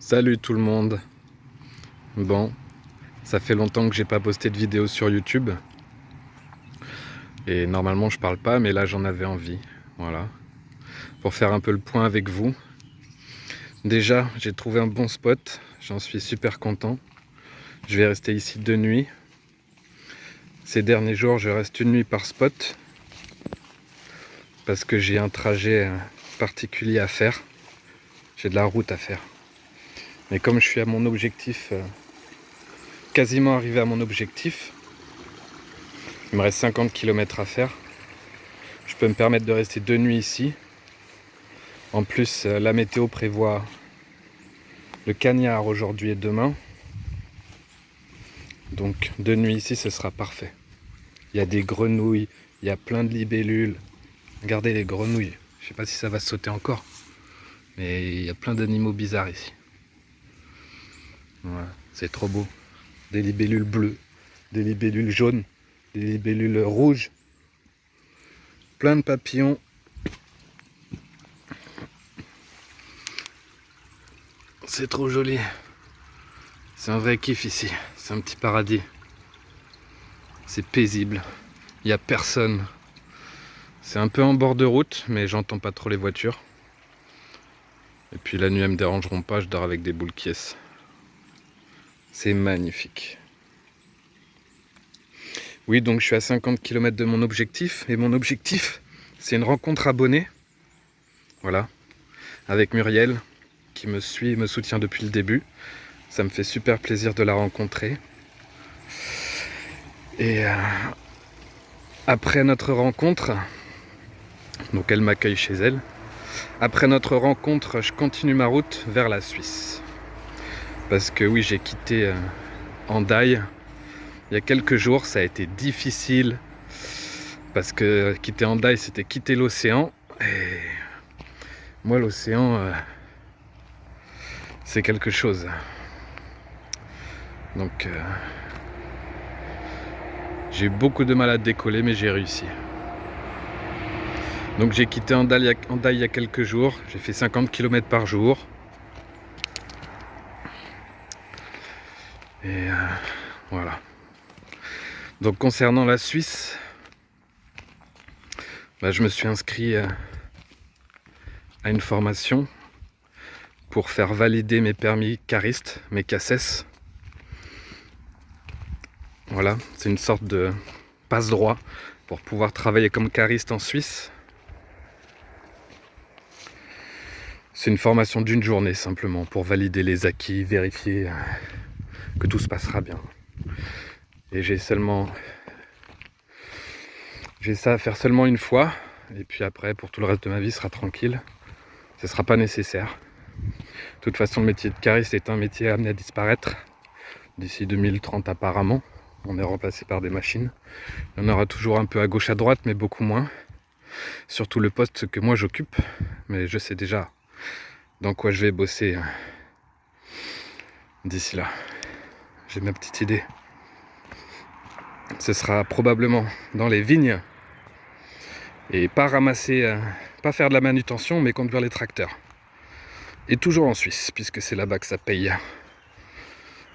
Salut tout le monde. Bon, ça fait longtemps que j'ai pas posté de vidéo sur YouTube. Et normalement je parle pas, mais là j'en avais envie. Voilà. Pour faire un peu le point avec vous. Déjà, j'ai trouvé un bon spot. J'en suis super content. Je vais rester ici 2 nuits. Ces derniers jours, je reste 1 nuit par spot. Parce que j'ai un trajet particulier à faire. J'ai de la route à faire. Mais comme je suis à mon objectif, quasiment arrivé à mon objectif, il me reste 50 km à faire. Je peux me permettre de rester 2 nuits ici. En plus, la météo prévoit le cagnard aujourd'hui et demain. Donc 2 nuits ici, ce sera parfait. Il y a des grenouilles, il y a plein de libellules. Regardez les grenouilles. Je sais pas si ça va sauter encore. Mais il y a plein d'animaux bizarres ici. Voilà, c'est trop beau. Des libellules bleues, des libellules jaunes, des libellules rouges. Plein de papillons. C'est trop joli. C'est un vrai kiff ici. C'est un petit paradis. C'est paisible. Il n'y a personne. C'est un peu en bord de route, mais j'entends pas trop les voitures. Et puis la nuit, elles me dérangeront pas. Je dors avec des boules quies. C'est magnifique. Oui, donc je suis à 50 km de mon objectif. Et mon objectif, c'est une rencontre abonnée. Voilà. Avec Muriel, qui me suit et me soutient depuis le début. Ça me fait super plaisir de la rencontrer. Et après notre rencontre, donc elle m'accueille chez elle. Après notre rencontre, je continue ma route vers la Suisse. Parce que oui, j'ai quitté Hendaye il y a quelques jours. Ça a été difficile. Parce que quitter Hendaye, c'était quitter l'océan. Et moi, l'océan, c'est quelque chose. Donc, j'ai eu beaucoup de mal à décoller, mais j'ai réussi. Donc j'ai quitté Hendaye il y a quelques jours. J'ai fait 50 km par jour. Et voilà. Donc concernant la Suisse, je me suis inscrit à une formation pour faire valider mes permis caristes, mes CACES. Voilà, c'est une sorte de passe-droit pour pouvoir travailler comme cariste en Suisse. C'est une formation d'1 journée simplement pour valider les acquis, vérifier que tout se passera bien. Et j'ai ça à faire seulement 1 fois. Et puis après, pour tout le reste de ma vie, ce sera tranquille. Ce ne sera pas nécessaire. De toute façon, le métier de cariste est un métier amené à disparaître. D'ici 2030 apparemment. On est remplacé par des machines. Il y en aura toujours un peu à gauche à droite, mais beaucoup moins. Surtout le poste que moi j'occupe. Mais je sais déjà dans quoi je vais bosser d'ici là. J'ai ma petite idée. Ce sera probablement dans les vignes. Et pas ramasser, pas faire de la manutention, mais conduire les tracteurs. Et toujours en Suisse, puisque c'est là-bas que ça paye.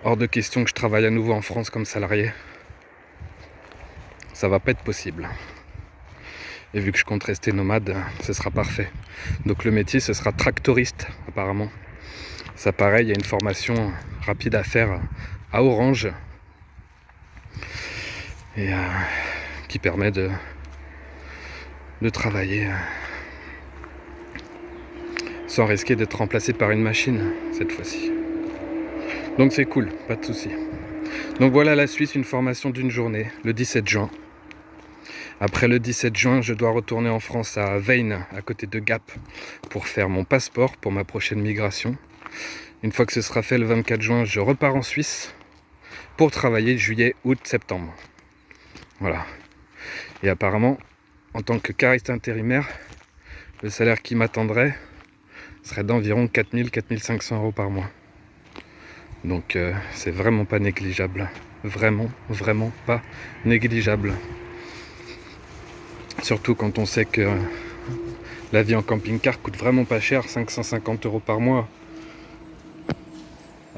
Hors de question que je travaille à nouveau en France comme salarié. Ça va pas être possible. Et vu que je compte rester nomade, ce sera parfait. Donc le métier, ce sera tractoriste, apparemment. Ça pareil, il y a une formation rapide à faire à Orange. Et qui permet de travailler sans risquer d'être remplacé par une machine cette fois-ci. Donc c'est cool, pas de souci. Donc voilà la Suisse, une formation d'1 journée, le 17 juin. Après le 17 juin, je dois retourner en France à Veynes, à côté de Gap, pour faire mon passeport pour ma prochaine migration. Une fois que ce sera fait le 24 juin, je repars en Suisse pour travailler juillet, août, septembre. Voilà. Et apparemment, en tant que cariste intérimaire, le salaire qui m'attendrait serait d'environ 4 000 4 500 € par mois. Donc c'est vraiment pas négligeable. Vraiment pas négligeable. Surtout quand on sait que la vie en camping-car coûte vraiment pas cher, 550 € par mois.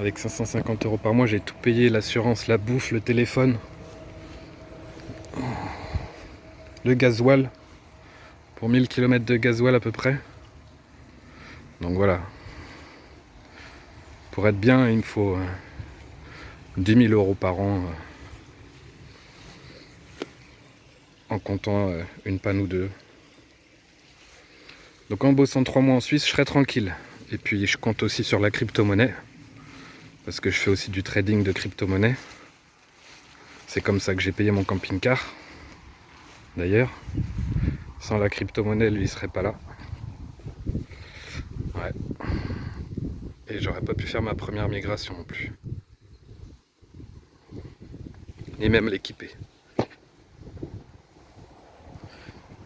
Avec 550 € par mois, j'ai tout payé, l'assurance, la bouffe, le téléphone, le gasoil, pour 1000 km de gasoil à peu près. Donc voilà. Pour être bien, il me faut 10 000 € par an, en comptant une panne ou deux. Donc en bossant 3 mois en Suisse, je serai tranquille. Et puis je compte aussi sur la crypto-monnaie, parce que je fais aussi du trading de crypto-monnaie. C'est comme ça que j'ai payé mon camping-car, d'ailleurs. Sans la crypto-monnaie, lui, il serait pas là. Ouais. Et j'aurais pas pu faire ma première migration non plus. Ni même l'équiper. Il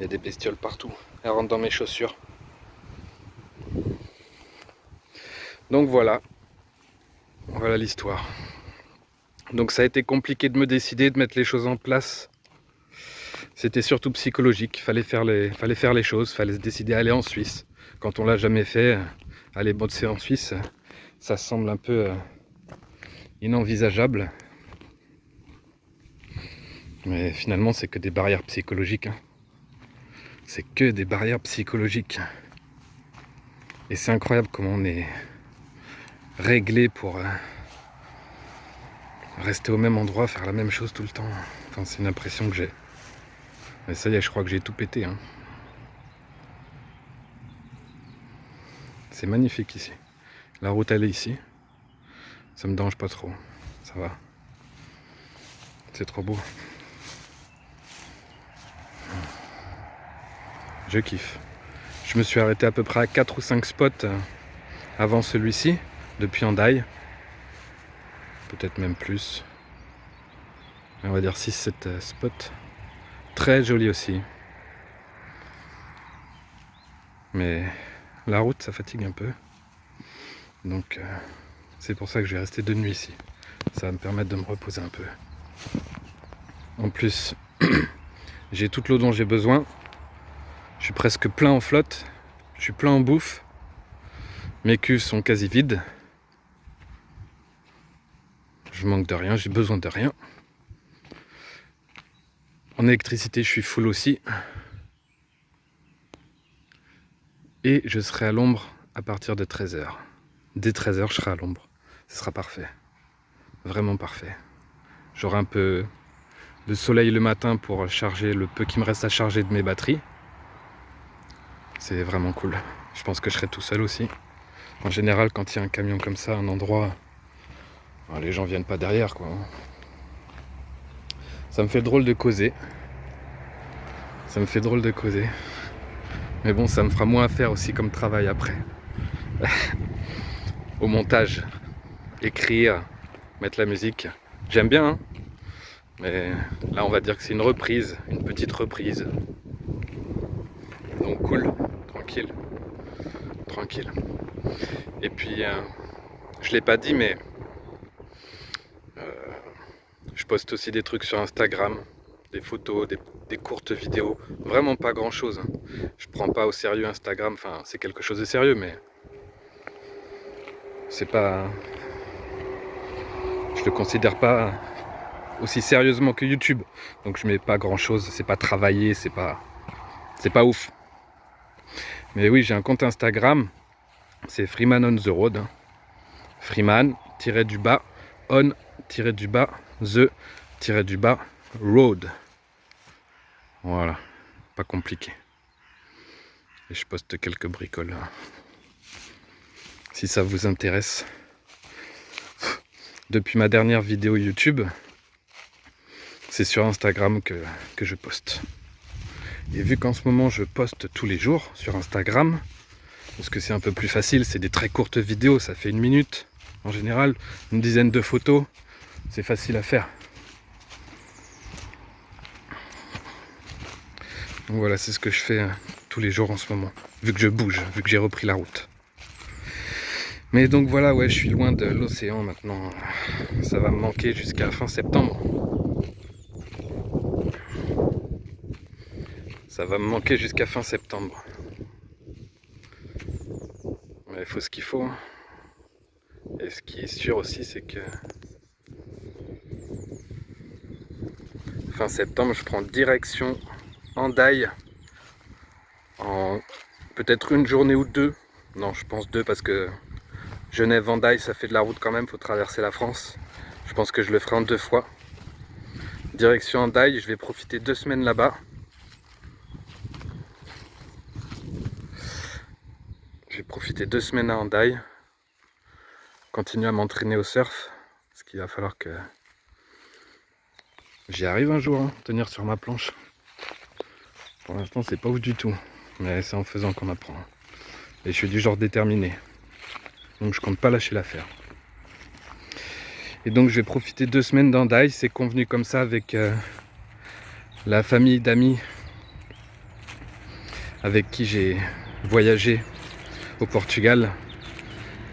y a des bestioles partout. Elles rentrent dans mes chaussures. Donc voilà. Voilà l'histoire. Donc ça a été compliqué de me décider, de mettre les choses en place. C'était surtout psychologique. Fallait faire les choses. Fallait se décider à aller en Suisse. Quand on l'a jamais fait, aller bosser en Suisse, ça semble un peu inenvisageable. Mais finalement, c'est que des barrières psychologiques. Hein. C'est que des barrières psychologiques. Et c'est incroyable comment on est réglé pour rester au même endroit, faire la même chose tout le temps. Enfin, c'est une impression que j'ai. Mais ça y est, je crois que j'ai tout pété. Hein. C'est magnifique ici. La route, elle est ici. Ça me dérange pas trop. Ça va. C'est trop beau. Je kiffe. Je me suis arrêté à peu près à 4 ou 5 spots avant celui-ci, depuis Hendaye. Peut-être même plus. On va dire 6-7 spots. Très joli aussi. Mais la route, ça fatigue un peu. Donc c'est pour ça que je vais rester 2 nuits ici. Ça va me permettre de me reposer un peu. En plus, j'ai toute l'eau dont j'ai besoin. Je suis presque plein en flotte. Je suis plein en bouffe. Mes cuves sont quasi vides. Je manque de rien, j'ai besoin de rien. En électricité, je suis full aussi. Et je serai à l'ombre à partir de 13h. Dès 13h, je serai à l'ombre. Ce sera parfait. Vraiment parfait. J'aurai un peu de soleil le matin pour charger le peu qui me reste à charger de mes batteries. C'est vraiment cool. Je pense que je serai tout seul aussi. En général, quand il y a un camion comme ça, un endroit, les gens viennent pas derrière, quoi. Ça me fait drôle de causer. Ça me fait drôle de causer. Mais bon, ça me fera moins à faire aussi comme travail après. Au montage, écrire, mettre la musique. J'aime bien, hein, mais là on va dire que c'est une reprise, une petite reprise. Donc cool, tranquille, tranquille. Et puis, je l'ai pas dit, mais je poste aussi des trucs sur Instagram, des photos, des courtes vidéos. Vraiment pas grand chose. Hein. Je prends pas au sérieux Instagram, enfin c'est quelque chose de sérieux, mais c'est pas... Je le considère pas aussi sérieusement que YouTube. Donc je mets pas grand chose, c'est pas travaillé, c'est pas ouf. Mais oui, j'ai un compte Instagram, c'est Freeman on the road. Hein. Freeman-du-bas on-du-bas the-du-bas road. Voilà, pas compliqué. Et je poste quelques bricoles. Hein. Si ça vous intéresse. Depuis ma dernière vidéo YouTube, c'est sur Instagram que je poste. Et vu qu'en ce moment je poste tous les jours sur Instagram, parce que c'est un peu plus facile, c'est des très courtes vidéos, ça fait 1 minute en général, une dizaine de photos, c'est facile à faire. Donc voilà, c'est ce que je fais tous les jours en ce moment, vu que je bouge, vu que j'ai repris la route. Mais donc voilà, ouais, je suis loin de l'océan maintenant, ça va me manquer jusqu'à fin septembre. Ça va me manquer jusqu'à fin septembre. Mais il faut ce qu'il faut. Et ce qui est sûr aussi, c'est que fin septembre, je prends direction Hendaye en peut-être une journée ou deux. Non, je pense deux parce que Genève-Hendaye, ça fait de la route quand même, faut traverser la France. Je pense que je le ferai en 2 fois. Direction Hendaye, je vais profiter 2 semaines là-bas. Je vais profiter 2 semaines à Hendaye. Continuer à m'entraîner au surf. Parce qu'il va falloir que j'y arrive un jour, hein, tenir sur ma planche. Pour l'instant, c'est pas ouf du tout. Mais c'est en faisant qu'on apprend. Et je suis du genre déterminé. Donc je compte pas lâcher l'affaire. Et donc je vais profiter 2 semaines d'Hendaye. C'est convenu comme ça avec la famille d'amis avec qui j'ai voyagé au Portugal.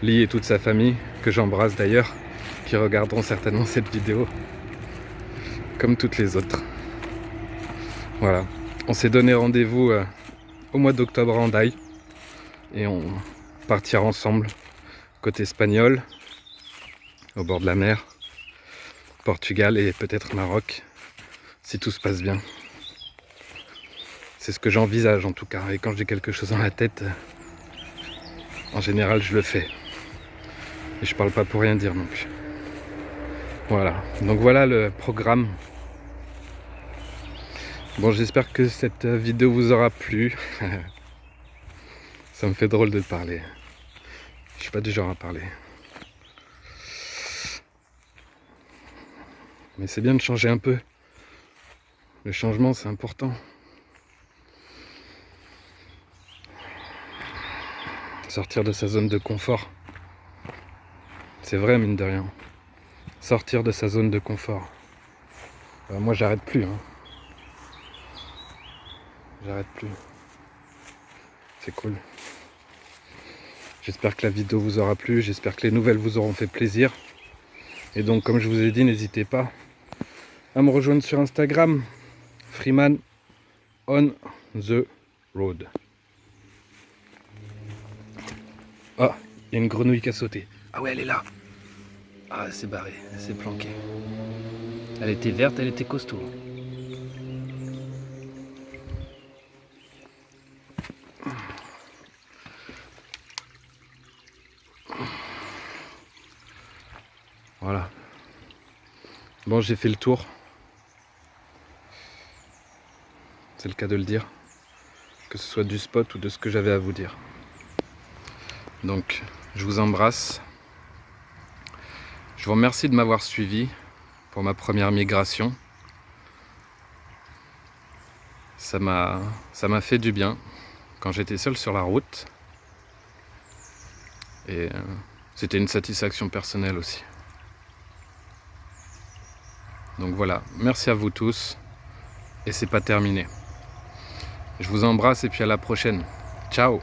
Lee et toute sa famille, que j'embrasse d'ailleurs, qui regarderont certainement cette vidéo, comme toutes les autres. Voilà, on s'est donné rendez-vous au mois d'octobre à Hendaye, et on partira ensemble, côté espagnol, au bord de la mer, Portugal et peut-être Maroc, si tout se passe bien. C'est ce que j'envisage en tout cas, et quand j'ai quelque chose dans la tête, en général je le fais. Et je parle pas pour rien dire donc. Voilà, donc voilà le programme. Bon, j'espère que cette vidéo vous aura plu. Ça me fait drôle de parler. Je suis pas du genre à parler. Mais c'est bien de changer un peu. Le changement, c'est important. Sortir de sa zone de confort. C'est vrai, mine de rien. Sortir de sa zone de confort. Moi, j'arrête plus. Hein. J'arrête plus. C'est cool. J'espère que la vidéo vous aura plu. J'espère que les nouvelles vous auront fait plaisir. Et donc, comme je vous ai dit, n'hésitez pas à me rejoindre sur Instagram. Freeman on the road. Ah, il y a une grenouille qui a sauté. Ah ouais, elle est là. Ah, elle s'est barrée, elle s'est planquée. Elle était verte, elle était costaud. Voilà. Bon, j'ai fait le tour. C'est le cas de le dire. Que ce soit du spot ou de ce que j'avais à vous dire. Donc, je vous embrasse. Je vous remercie de m'avoir suivi pour ma première migration. Ça m'a fait du bien quand j'étais seul sur la route. Et c'était une satisfaction personnelle aussi. Donc voilà, merci à vous tous. Et c'est pas terminé. Je vous embrasse et puis à la prochaine. Ciao!